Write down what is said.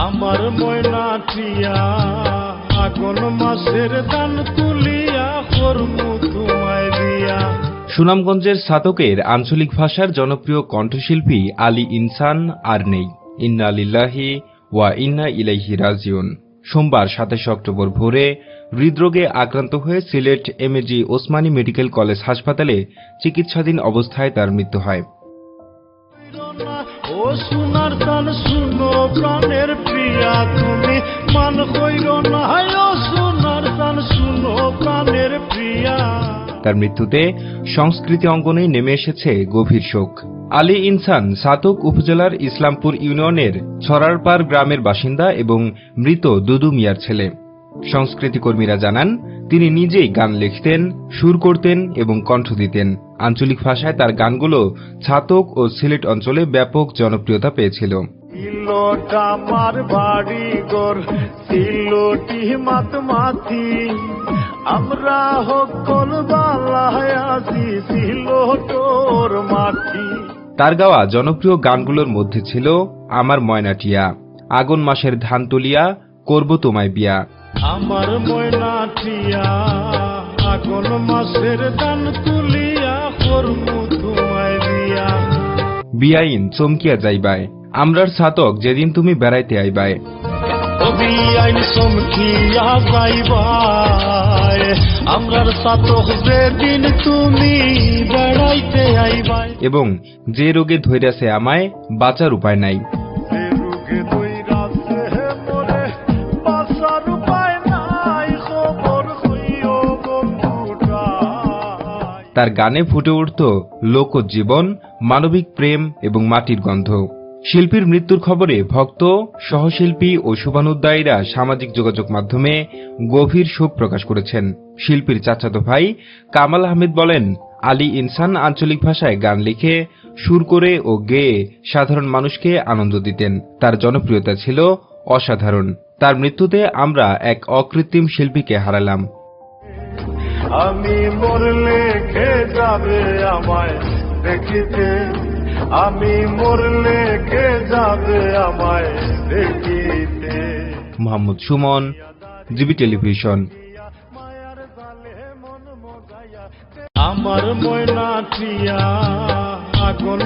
আমার ময়না টিয়া আগুন মাসের দান তুলিয়া করমু তোমায় দিয়া। সুনামগঞ্জের ছাতকের আঞ্চলিক ভাষার জনপ্রিয় কণ্ঠশিল্পী আলী ইনসান আর নেই। ইন্না লিল্লাহি ওয়া ইন্না ইলাইহি রাজিউন। সোমবার 27 অক্টোবর ভোরে হৃদরোগে আক্রান্ত হয়ে Sylhet MAG Osmani medical college হাসপাতালে চিকিৎসাধীন অবস্থায় তার মৃত্যু হয়। ও সোনার দান শুনো প্রাণের প্রিয়া তুমি মান কইরো না, ও সোনার দান শুনো প্রাণের প্রিয়া। তার মৃত্যুতে সংস্কৃতি অঙ্গনে নেমে এসেছে গভীর শোক। আলী ইনসান ছাতক উপজেলার ইসলামপুর ইউনিয়নের ছড়ারপাড় গ্রামের বাসিন্দা এবং মৃত দুদু মিয়ার ছেলে। সংস্কৃতি কর্মীরা জানান, তিনি নিজেই গান লিখতেন, সুর করতেন এবং কণ্ঠ দিতেন। আঞ্চলিক ভাষায় তার গানগুলো ছাতক ও সিলেট অঞ্চলে ব্যাপক জনপ্রিয়তা পেয়েছিল। আমার বাড়ি ঘর সিলোটি মাতমাতি, আমরা হকল বালায় আছি সিলোটোর মাটি। তার গাওয়া জনপ্রিয় গানগুলোর মধ্যে ছিল আমার ময়না টিয়া, আগুন মাসের ধান তুলিয়া, করব তোমায় বিয়া। আমার ময়না টিয়া আগুন মাসের ধান তুলিয়া করমু তোমায় বিয়া। বিয়াইন চমকিয়া যাইবায়, আমরার ছাতক যেদিন তুমি বেড়াইতে আইবায়। বিয়াইন চমকিয়া যাইবায়, আমরার ছাতক যেদিন তুমি বেড়াইতে আইবায়। এবং যে রোগে ধৈর্যাছে আমায়, বাঁচার উপায় নাই। তার গানে ফুটে উঠত লোকজীবন, মানবিক প্রেম এবং মাটির গন্ধ। শিল্পীর মৃত্যুর খবরে ভক্ত, সহশিল্পী ও শুভানুদ্দায়ীরা সামাজিক যোগাযোগ মাধ্যমে গভীর শোক প্রকাশ করেছেন। শিল্পীর চাচাতো ভাই কামাল আহমেদ বলেন, আলী ইনসান আঞ্চলিক ভাষায় গান লিখে, সুর করে ও গেয়ে সাধারণ মানুষকে আনন্দ দিতেন। তার জনপ্রিয়তা ছিল অসাধারণ। তার মৃত্যুতে আমরা এক অকৃত্রিম শিল্পীকে হারালাম। আমি মরলে কে যাবে আমায় দেখিতে, আমি মরলে কে যাবে আমায় দেখিতে। Mohammad Suman, GB television. আমার ময়না টিয়া আগুন